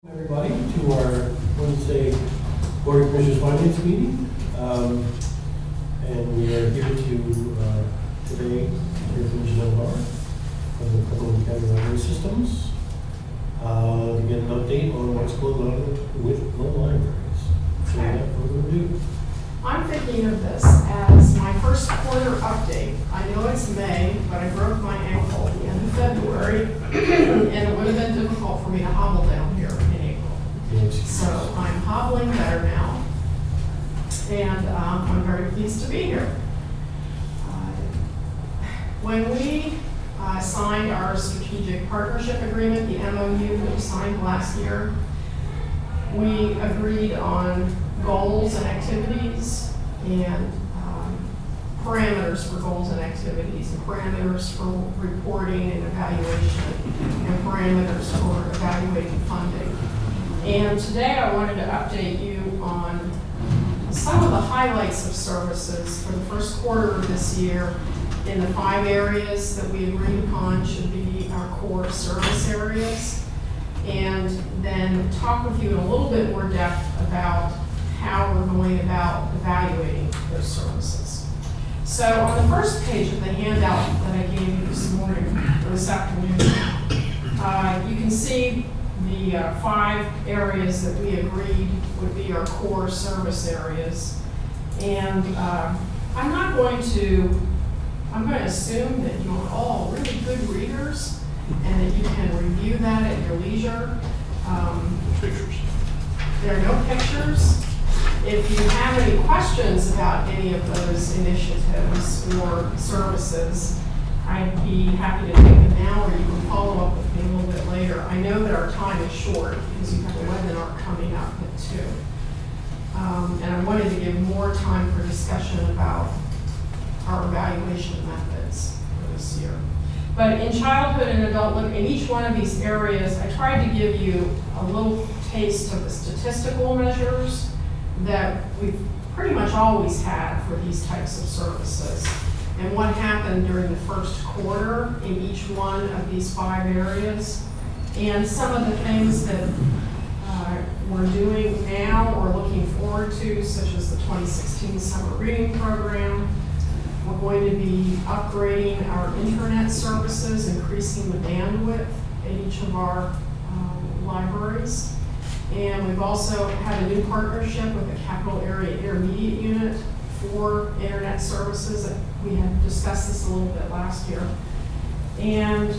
Everybody to our Wednesday Board of Commissioners Finance meeting. And we are here to today hear from Janelle Barr from the Cumberland County Library Systems to get an update on what's going on with the libraries. So without further ado. I'm thinking of this as my first quarter update. I know it's May, but I broke my ankle at the end of February, and it would have been difficult for me to hobble down here in April. So I'm hobbling better now, and I'm very pleased to be here. When we signed our strategic partnership agreement, the MOU that we signed last year, we agreed on goals and activities and parameters for goals and activities, and parameters for reporting and evaluation, and parameters for evaluating funding. And today I wanted to update you on some of the highlights of services for the first quarter of this year in the 5 areas that we agreed upon should be our core service areas, and then talk with you in a little bit more depth about how we're going about evaluating those services. So on the first page of the handout that I gave you this morning, or this afternoon, you can see the 5 areas that we agreed would be our core service areas. And I'm going to assume that you are all really good readers and that you can review that at your leisure. Pictures. There are no pictures. If you have any questions about any of those initiatives or services, I'd be happy to take them now, or you can follow up with me a little bit later. I know that our time is short because you have a webinar coming up at 2. And I wanted to give more time for discussion about our evaluation methods for this year. But in childhood and adulthood, in each one of these areas, I tried to give you a little taste of the statistical measures that we've pretty much always had for these types of services, and what happened during the first quarter in each one of these 5 areas, and some of the things that we're doing now or looking forward to, such as the 2016 summer reading program. We're going to be upgrading our internet services, increasing the bandwidth at each of our libraries. And we've also had a new partnership with the Capital Area Intermediate Unit for internet services. We had discussed this a little bit last year. And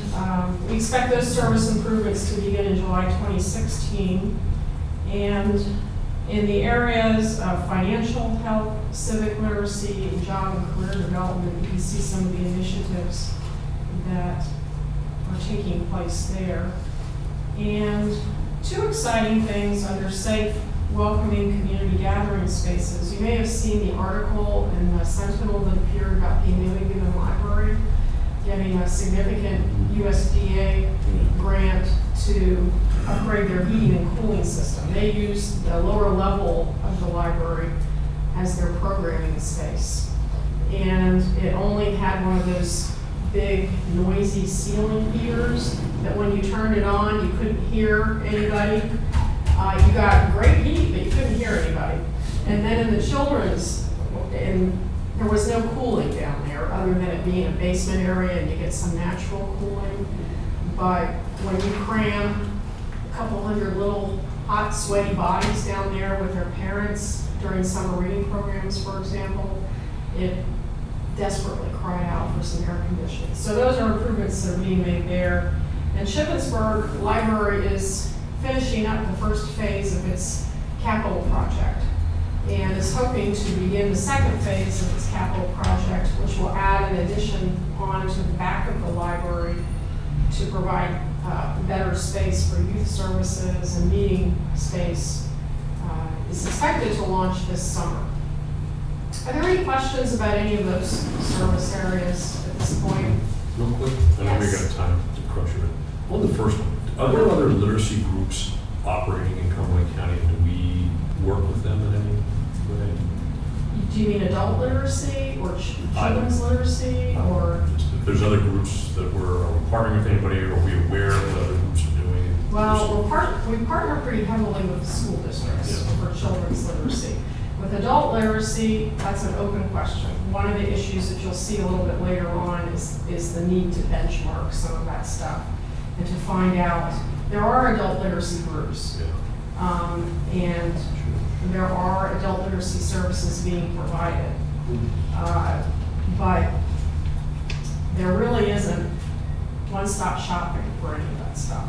we expect those service improvements to begin in July 2016. And in the areas of financial health, civic literacy, and job and career development, you can see some of the initiatives that are taking place there. And 2 exciting things under safe, welcoming community gathering spaces. You may have seen the article in the Sentinel that appeared about the New England Library getting a significant USDA grant to upgrade their heating and cooling system. They use the lower level of the library as their programming space. And it only had one of those big noisy ceiling heaters that when you turned it on, you couldn't hear anybody. You got great heat, but you couldn't hear anybody. And then in the children's, there was no cooling down there other than it being a basement area and you get some natural cooling. But when you cram a couple hundred little hot, sweaty bodies down there with their parents during summer reading programs, for example, it desperately cried out for some air conditioning. So those are improvements that are being made there. And Shippensburg Library is finishing up the first phase of its capital project and is hoping to begin the second phase of its capital project, which will add an addition onto the back of the library to provide better space for youth services and meeting space. Is expected to launch this summer. Are there any questions about any of those service areas at this point? Real quick, I know we Yes. got time to crush it. On the first one, are there other literacy groups operating in Cumberland County? Do we work with them in any way? Do you mean adult literacy or children's literacy or? If there's other groups that we're partnering with anybody, are we aware of what other groups are doing? Well, we partner pretty heavily with the school districts Yeah. for children's literacy. With adult literacy, that's an open question. One of the issues that you'll see a little bit later on is the need to benchmark some of that stuff and to find out, there are adult literacy groups. Yeah. And there are adult literacy services being provided. But there really isn't one-stop shopping for any of that stuff.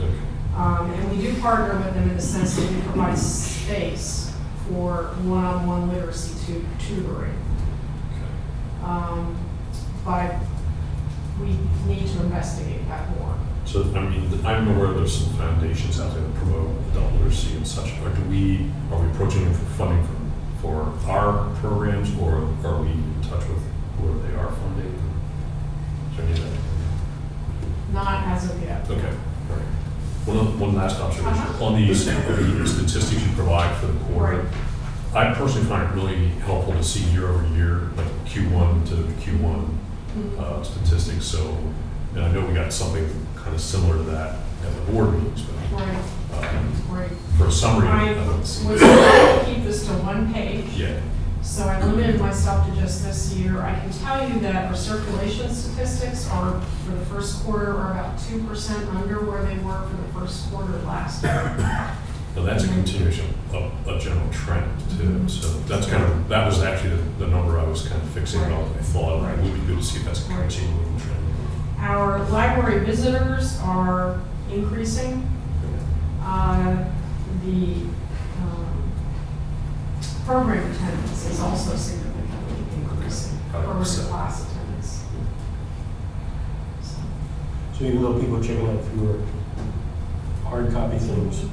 Okay. And we do partner with them in the sense that we provide space for one-on-one literacy tutoring. Okay. But we need to investigate that more. So, I mean, I'm aware there's some foundations out there that promote adult literacy and such. Are we approaching them for funding for our programs, or are we in touch with where they are funding? Is there any of that? Not as of yet. Okay, all right. One last observation. Uh-huh. On the statistics you provide for the quarter, Right. I personally find it really helpful to see year over year, like Q1 to Q1 statistics. So, and I know we got something kind of similar to that at the board meetings, but Right. Right. for a summary, I I don't was see. trying to keep this to one page. Yeah, So I limited myself to just this year. I can tell you that our circulation statistics are, for the first quarter, are about 2% under where they were for the first quarter last year. but that's a continuation of a general trend too. So that's kind of, that was actually the number I was kind of fixating on. I thought it would be good to see if that's a Right. continuing trend. Our library visitors are increasing. The program attendance is also significantly increasing. Program class attendance. So even though people are checking out fewer hard copy things,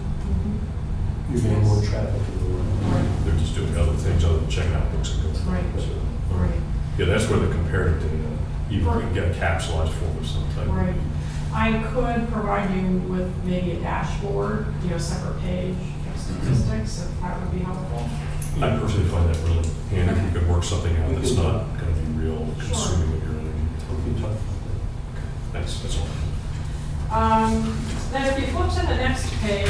you're getting more traffic in the world. Right, They're just doing other things other than checking out books and good. Right. So, right. yeah, that's where the comparative data, you Right. can get a capsulized form of some type. Right. I could provide you with maybe a dashboard, separate page of statistics, if that would be helpful. I personally find that really handy if you could work something out We that's can- not going to be real consuming of your energy. We can talk about Thanks, that's all. Then if you flip to the next page,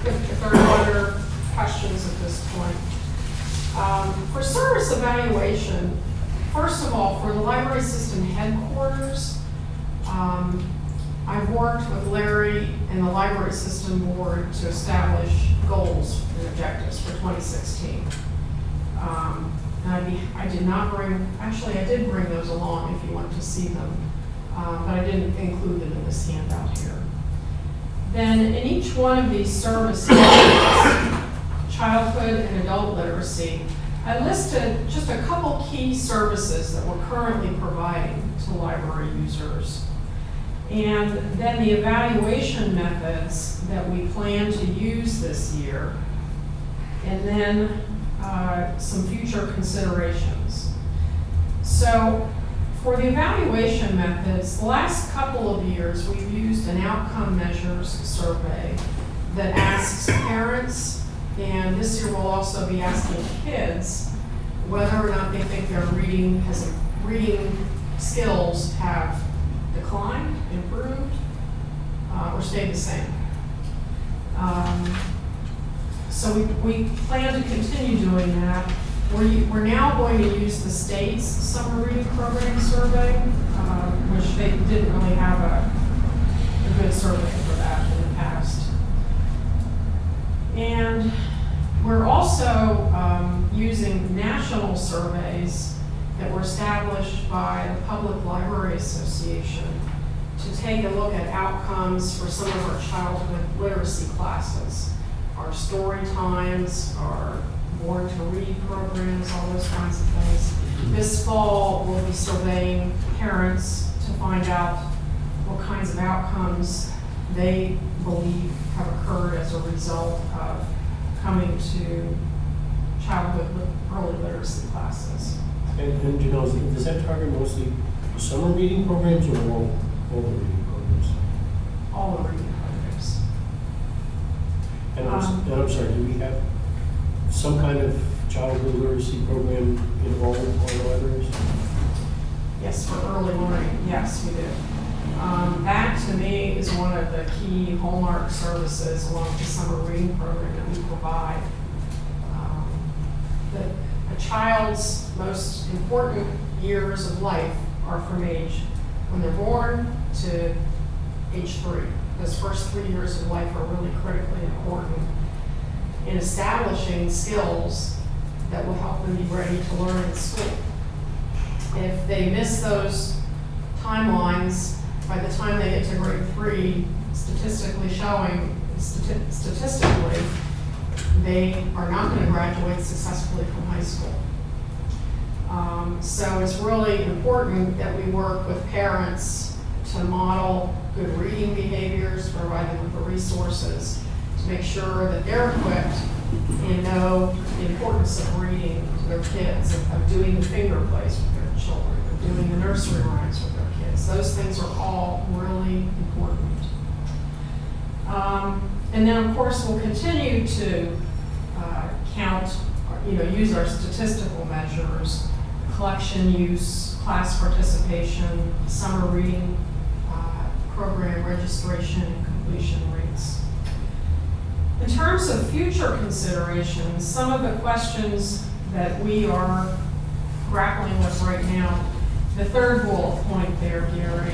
if there are no other questions at this point. For service evaluation, first of all, for the library system headquarters, I've worked with Larry and the library system board to establish goals and objectives for 2016. And I did not bring, actually I did bring those along if you wanted to see them, but I didn't include them in this handout here. Then in each one of these services, childhood and adult literacy, I listed just a couple key services that we're currently providing to library users. And then the evaluation methods that we plan to use this year, and then some future considerations. So for the evaluation methods, the last couple of years, we've used an outcome measures survey that asks parents, and this year we'll also be asking kids, whether or not they think their reading skills have declined, improved, or stayed the same. So we plan to continue doing that. We're now going to use the state's summer reading program survey, which they didn't really have a good survey for that in the past. And we're also using national surveys that were established by the Public Library Association to take a look at outcomes for some of our childhood literacy classes, our story times, our Born to Read programs, all those kinds of things. This fall, we'll be surveying parents to find out what kinds of outcomes they believe have occurred as a result of coming to childhood early literacy classes. And does that target mostly summer reading programs or all the reading programs? All the reading programs. And I'm sorry, do we have some kind of childhood literacy program in all our libraries? Yes, for early learning, yes, we do. That to me is one of the key hallmark services along with the summer reading program that we provide. A child's most important years of life are from age when they're born to age 3. Those first 3 years of life are really critically important in establishing skills that will help them be ready to learn in school. If they miss those timelines, by the time they get to grade 3, statistically, they are not going to graduate successfully from high school. So it's really important that we work with parents to model good reading behaviors, provide them with the resources to make sure that they're equipped and know the importance of reading to their kids, of doing the finger plays with their children, of doing the nursery rhymes with their kids. Those things are all really important. And then, of course, we'll continue to use our statistical measures, collection use, class participation, summer reading program registration and completion rates. In terms of future considerations, some of the questions that we are grappling with right now, the third bullet point there, Gary,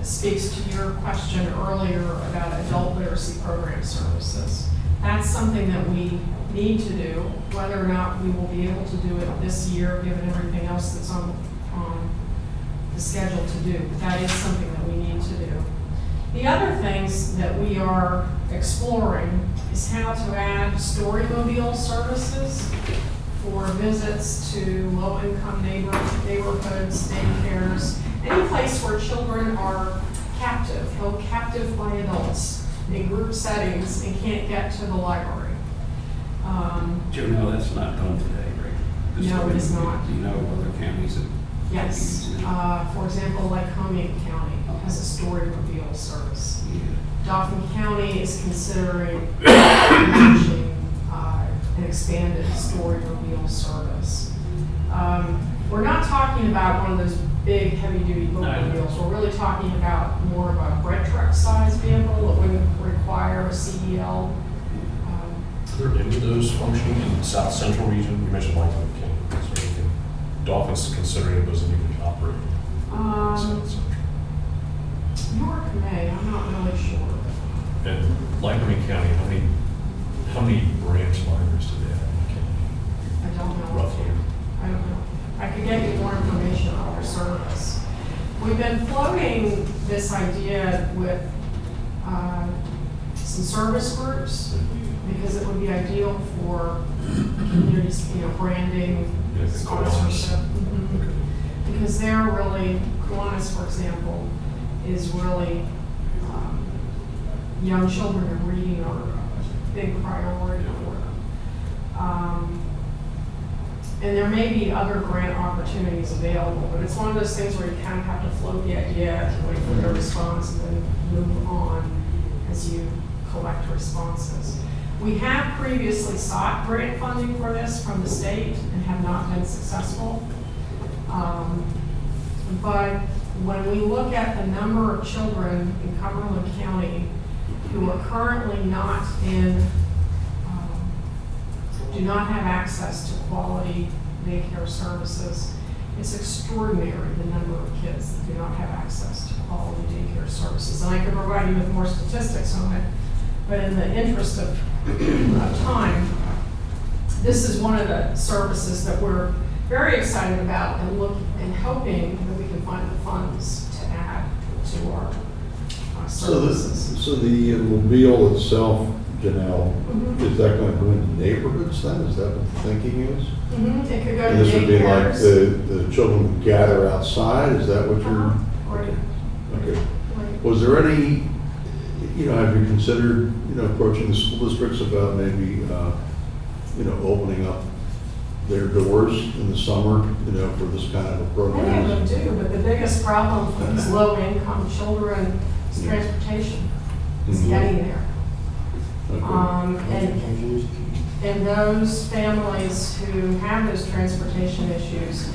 speaks to your question earlier about adult literacy program services. That's something that we need to do. Whether or not we will be able to do it this year, given everything else that's on the schedule to do, but that is something that we need to do. The other things that we are exploring is how to add storymobile services for visits to low-income neighborhoods, daycares, any place where children are held captive by adults in group settings and can't get to the library. Joe, no, that's not done today, right? No, it is not. Do you know other counties that? Yes. For example, Lycoming County has a storymobile service. Yeah. Dauphin County is considering launching an expanded storymobile service. We're not talking about one of those big heavy-duty bookmobiles. We're really talking about more of a bread truck-sized vehicle that wouldn't require a CDL. Are there any of those functioning in the south central region? You mentioned Lycoming County. Is there anything Dolphins considering it doesn't even operate in south central? York may, I'm not really sure. And Lycoming County, how many branch libraries do they have in the county? I don't know. Roughly. I don't know. I could get you more information on their service. We've been floating this idea with some service groups because it would be ideal for communities, branding, Yeah, the sponsorship. Kiwanis. Okay. Because they're really, Kiwanis, for example, is really, young children and reading are a big priority for them. And there may be other grant opportunities available, but it's one of those things where you kind of have to float the idea and wait for their response and then move on as you collect responses. We have previously sought grant funding for this from the state and have not been successful. But when we look at the number of children in Cumberland County who are currently not do not have access to quality daycare services, it's extraordinary the number of kids that do not have access to quality daycare services. And I can provide you with more statistics on it, but in the interest of time, this is one of the services that we're very excited about and hoping that we can find the funds to add to our services. So the mobile itself, Janelle, Mhm. is that going to go into neighborhoods then? Is that what the thinking is? It could go to And this would be like daycares. the children would gather outside? Is that what you're? Right. Okay. Right. Was there any, have you considered, approaching the school districts about maybe, opening up their doors in the summer, for this kind of a program? Many of them do, but the biggest problem for these low-income children is transportation. It's Mhm. getting there. Okay. And those families who have those transportation issues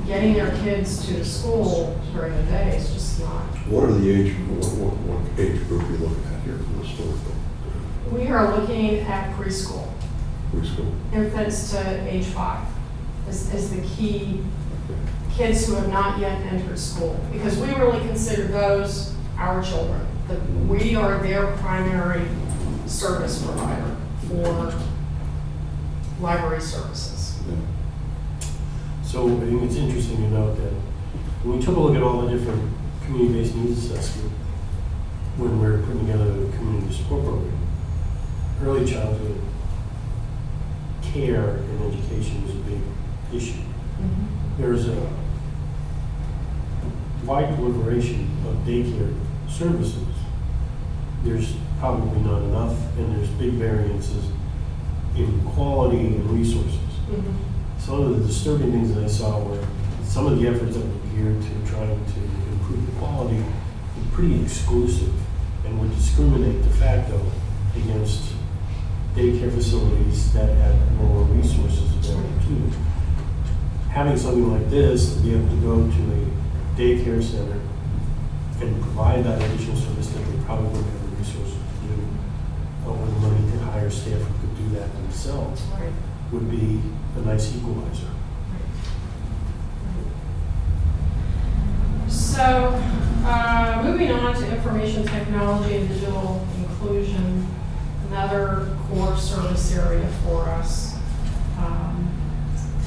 getting their kids to school during the day is just not. What are the age, what age group are you looking at here for the historical We are looking at preschool, preschool? infants to age 5 is the key, kids who have not yet entered school. Because we really consider those our children. We are their primary service provider for library services. Yeah. So I think it's interesting to note that when we took a look at all the different community-based needs assessment, when we're putting together the community support program, early childhood care and education is a big issue. There's a wide proliferation of daycare services. There's probably not enough, and there's big variances in quality and resources. Some of the disturbing things that I saw were some of the efforts that were geared to trying to improve the quality were pretty exclusive and would discriminate de facto against daycare facilities that had lower resources available to them. Having something like this, to be able to go to a daycare center and provide that additional service that they probably wouldn't have the resources to do, or the money to hire staff who could do that themselves, Right. would be a nice equalizer. So, moving on to information technology and digital inclusion, another core service area for us.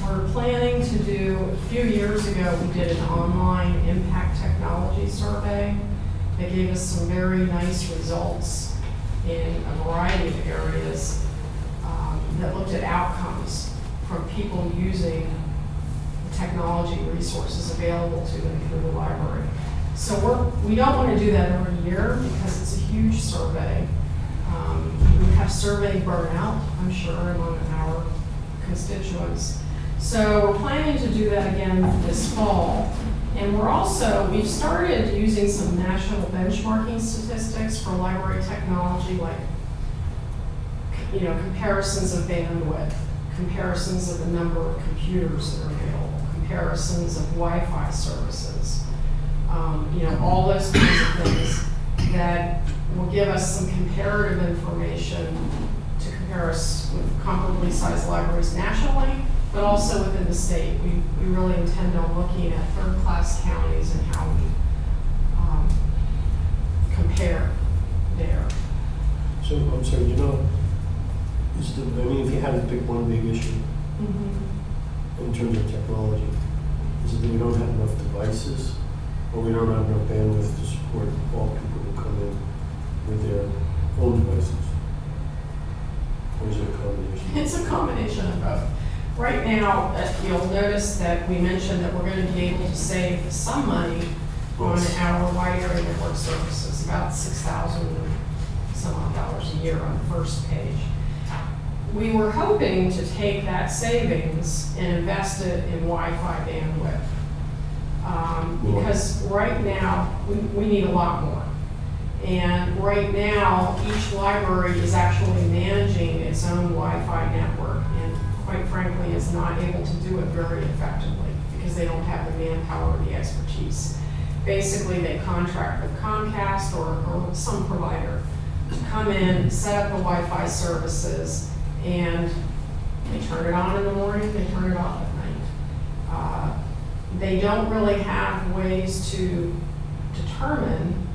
We're planning to do, a few years ago, we did an online impact technology survey that gave us some very nice results in a variety of areas that looked at outcomes from people using the technology resources available to them through the library. So we don't want to do that every year because it's a huge survey. We have survey burnout, I'm sure, among our constituents. So we're planning to do that again this fall. And we've started using some national benchmarking statistics for library technology, like, comparisons of bandwidth, comparisons of the number of computers that are available, comparisons of Wi-Fi services, all those kinds of things that will give us some comparative information to compare us with comparably sized libraries nationally, but also within the state. We really intend on looking at third-class counties and how we compare there. So, I'm sorry, if you had to pick one big issue in terms of technology, is it that we don't have enough devices, or we don't have enough bandwidth to support all people who come in with their own devices? Or is it a combination? It's a combination of both. Right now, you'll notice that we mentioned that we're going to be able to save some money on our wide area network services, about $6,000 some odd dollars a year on the first page. We were hoping to take that savings and invest it in Wi-Fi bandwidth. Because right now, we need a lot more. And right now, each library is actually managing its own Wi-Fi network, and quite frankly, is not able to do it very effectively because they don't have the manpower or the expertise. Basically, they contract with Comcast or with some provider to come in, set up the Wi-Fi services, and they turn it on in the morning, they turn it off at night. They don't really have ways to determine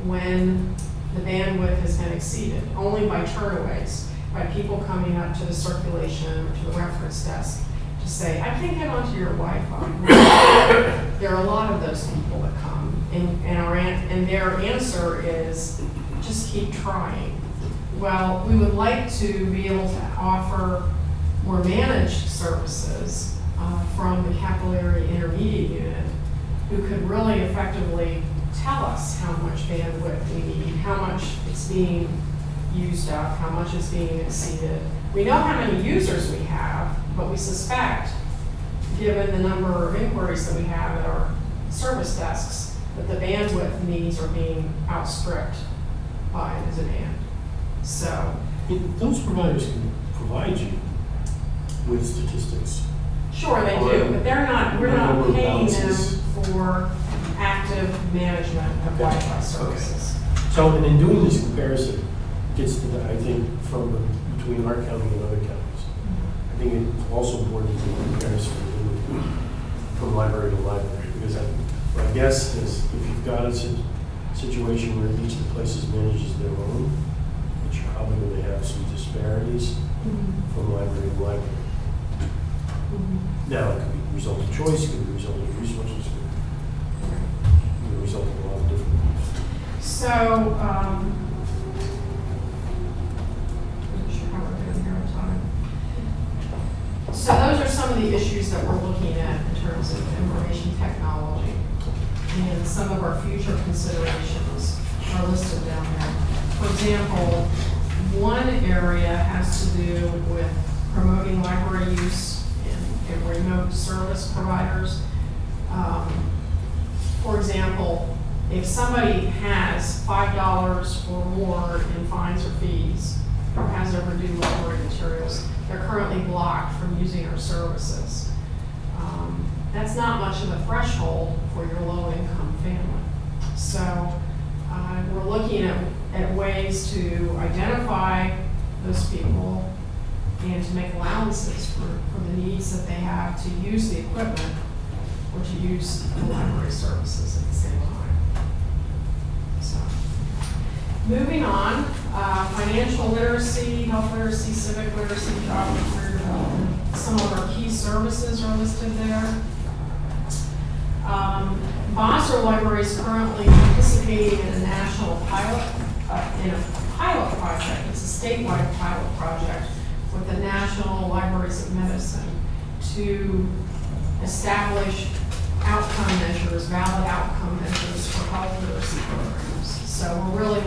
when the bandwidth has been exceeded, only by turnaways, by people coming up to the circulation or to the reference desk to say, I can't get onto your Wi-Fi. There are a lot of those people that come, and their answer is, just keep trying. Well, we would like to be able to offer more managed services from the capillary intermediate unit who could really effectively tell us how much bandwidth we need, how much it's being used up, how much is being exceeded. We know how many users we have, but we suspect, given the number of inquiries that we have at our service desks, that the bandwidth needs are being outstripped by the demand. So Those providers can provide you with statistics Sure, they Or do, but we're not number of paying them balances. for active management of Gotcha. Wi-Fi services. So, and in doing this comparison, gets to the, I think, between our county and other counties. I think it's also important to do a comparison from library to library, because my guess is if you've got a situation where each of the places manages their own, that you're probably going to have some disparities from library to library. Now, it could be a result of choice, it could be a result of resources, it could be a result of a lot of different things. So, I'm not sure how we're doing here on time. So those are some of the issues that we're looking at in terms of information technology. And some of our future considerations are listed down there. For example, one area has to do with promoting library use in remote service providers. For example, if somebody has $5 or more in fines or fees, or has overdue library materials, they're currently blocked from using our services. That's not much of a threshold for your low-income family. So we're looking at ways to identify those people and to make allowances for the needs that they have to use the equipment or to use the library services at the same time. So, moving on, financial literacy, health literacy, civic literacy, job and career development. Some of our key services are listed there. Bosser Library is currently participating in a national pilot, in a pilot project. It's a statewide pilot project with the National Libraries of Medicine to establish outcome measures, valid outcome measures for health literacy programs. So we're really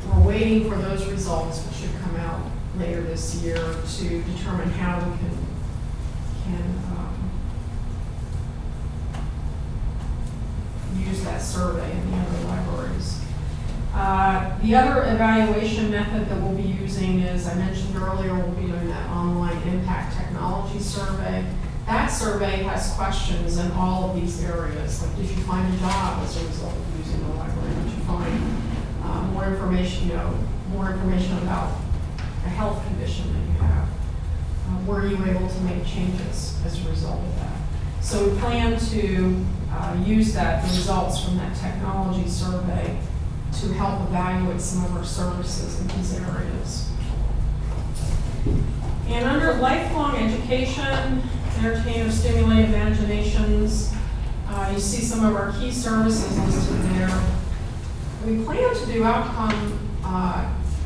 we're waiting for those results, which should come out later this year, to determine how we can use that survey in the other libraries. The other evaluation method that we'll be using is, I mentioned earlier, we'll be doing that online impact technology survey. That survey has questions in all of these areas, like did you find a job as a result of using the library? Did you find more information about a health condition that you have? Were you able to make changes as a result of that? So we plan to use the results from that technology survey to help evaluate some of our services in these areas. And under lifelong education, entertain or stimulate imaginations, you see some of our key services listed there. We plan to do outcome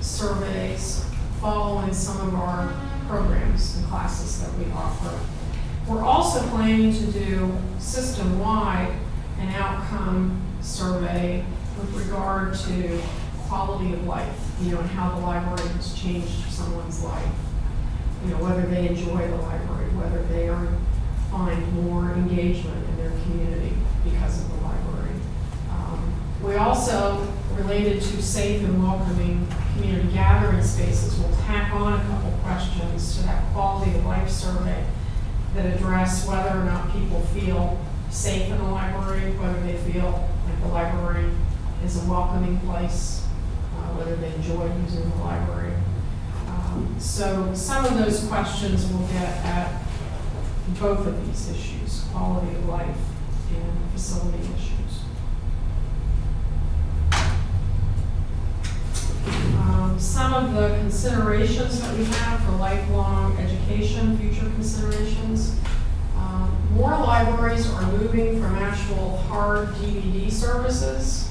surveys following some of our programs and classes that we offer. We're also planning to do system-wide an outcome survey with regard to quality of life, and how the library has changed someone's life. Whether they enjoy the library, whether they find more engagement in their community because of the library. We also, related to safe and welcoming community gathering spaces, will tack on a couple questions to that quality of life survey that address whether or not people feel safe in the library, whether they feel like the library is a welcoming place, whether they enjoy using the library. So some of those questions will get at both of these issues, quality of life and facility issues. Some of the considerations that we have for lifelong education, future considerations. More libraries are moving from actual hard DVD services,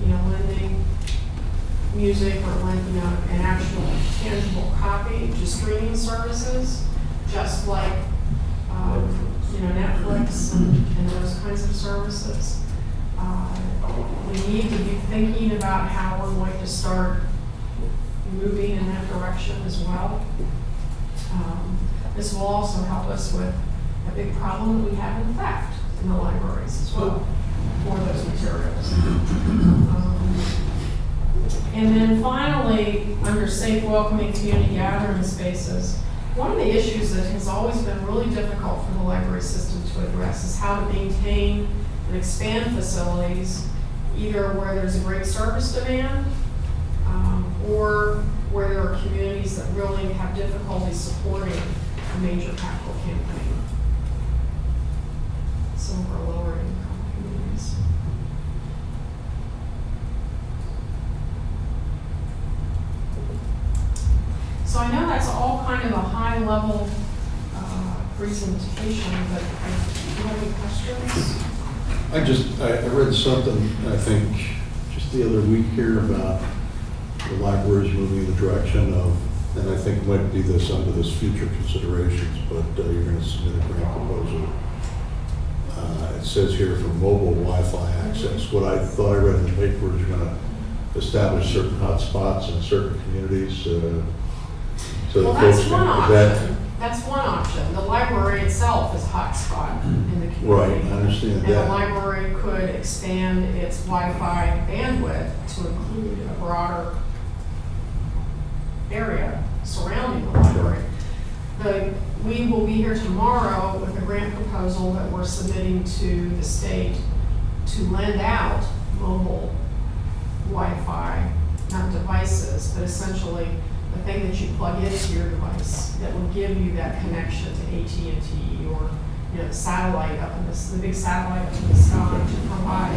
lending music or lending an actual tangible copy to streaming services, just like Netflix and those kinds of services. We need to be thinking about how we're going to start moving in that direction as well. This will also help us with a big problem that we have in theft in the libraries as well for those materials. And then finally, under safe, welcoming community gathering spaces, One of the issues that has always been really difficult for the library system to address is how to maintain and expand facilities, either where there's a great service demand, or where there are communities that really have difficulty supporting a major capital campaign. Some of our lower income communities. So I know that's all kind of a high level presentation, but do you have any questions? I read something, I think, just the other week here about the libraries moving in the direction of, and I think it might be this under this future considerations, but you're going to submit a grant proposal. It says here for mobile Wi-Fi access. What I thought I read in the paper is you're going to establish certain hotspots in certain communities. So Well, the that's folks one can- option. That's one option. The library itself is a hotspot in the community. Right, I understand And the that. library could expand its Wi-Fi bandwidth to include a broader area surrounding the library. We will be here tomorrow with a grant proposal that we're submitting to the state to lend out mobile Wi-Fi, not devices, but essentially the thing that you plug into your device that will give you that connection to AT&T or, the satellite up in the big satellite up in the sky to provide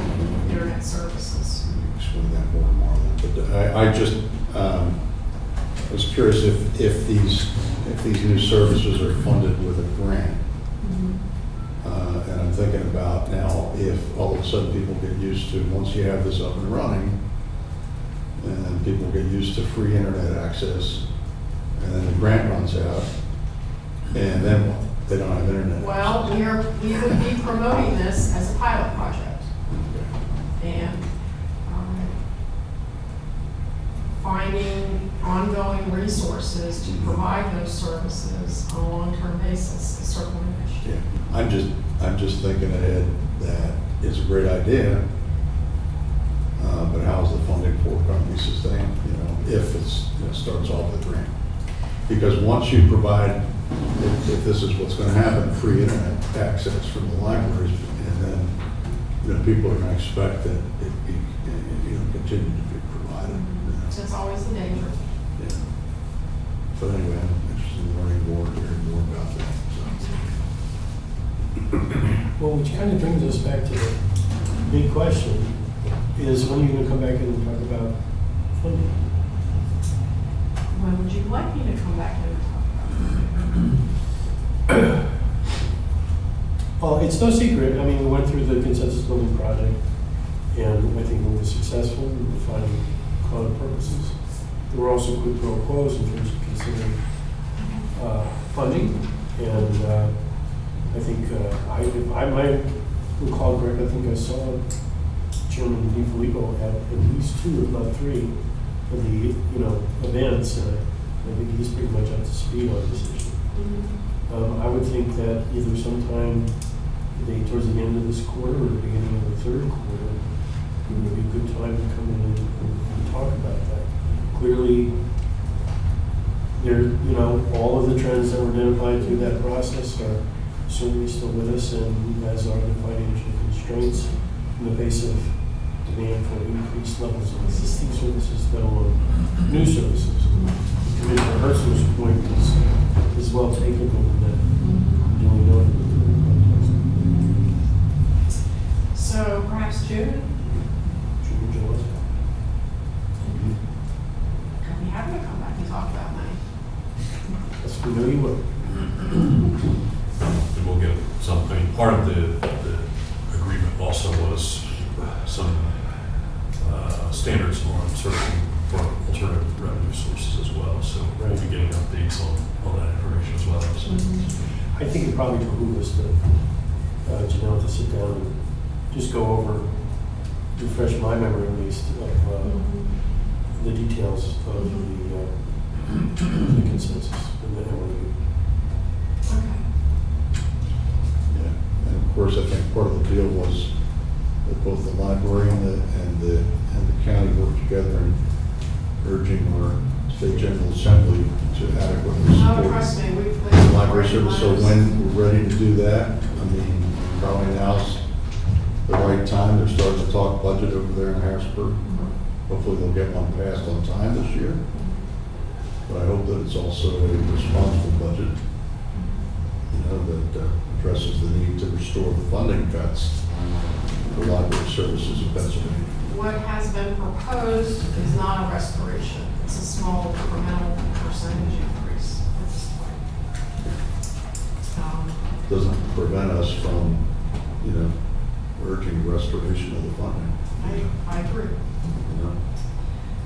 internet services. Explain that more and more. But I just was curious if these new services are funded with a grant. And I'm thinking about now, if all of a sudden people get used to, once you have this up and running, and people get used to free internet access, and then the grant runs out, and then what? They don't have internet. Well, we would be promoting this as a pilot project and finding ongoing resources to provide those services on a long-term basis is certainly an issue. Yeah, I'm just thinking ahead that it's a great idea, but how's the funding for it going to be sustained, if it starts off with a grant? Because once you provide, if this is what's going to happen, free internet access from the libraries, and then, people are going to expect that it be, continue to be provided. So it's always the danger. Yeah. So anyway, I'm interested in learning more, hearing more about that. Well, which kind of brings us back to the big question, is when are you going to come back in and talk about funding? When would you like me to come back in and talk about it? Well, it's no secret. I mean, we went through the consensus building project, and I think we were successful in defining common purposes. There were also quid pro quos in terms of considering funding, and I think if I might recall correctly, I think I saw Chairman DiFilippo at least 2, if not 3, of the events, and I think he's pretty much up to speed on this issue. I would think that either sometime towards the end of this quarter or the beginning of the third quarter, it would be a good time to come in and talk about that. Clearly, all of the trends that were identified through that process are certainly still with us, and as are the financial constraints in the face of demand for increased levels of existing services, let alone new services. Commissioner Hertzler's point is well taken in that duly noted. So perhaps June? June, July. I'd be happy to come back and talk about money. Yes, we know you will. And we'll get something. Part of the agreement also was some standards on searching for alternative revenue sources as well. So we'll be getting updates on that information as well. So. I think it probably behooves us to, Janelle, to sit down and just go over, refresh my memory at least, of the details of the consensus and the MOU. Okay. Yeah, and of course, I think part of the deal was that both the library and the county work together in urging our State General Assembly to adequately Oh, support trust me, we've the been. library service. So when we're ready to do that, I mean, probably now's the right time. They're starting to talk budget over there in Harrisburg. Hopefully they'll get one passed on time this year. But I hope that it's also a responsible budget, you know, that addresses the need to restore the funding cuts for library services in Pennsylvania. What has been proposed is not a restoration. It's a small incremental percentage increase at this point. Doesn't prevent us from, you know, urging restoration of the funding, I agree. you know?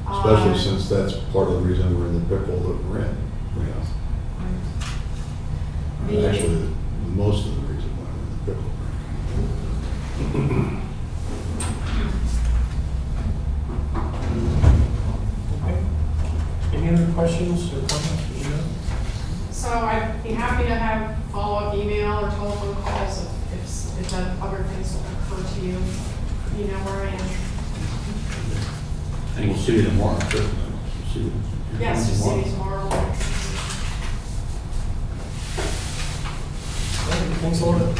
Especially since that's part of the reason we're in the pickle that we're in, you know? The- Actually, most of the reason why we're in the pickle. Okay. Any other questions or comments for Jeanette? So I'd be happy to have follow-up email or telephone calls if that other things occur to you. You know where I am. We'll see you tomorrow. We'll see you. Yes, just see me tomorrow. Thanks a lot.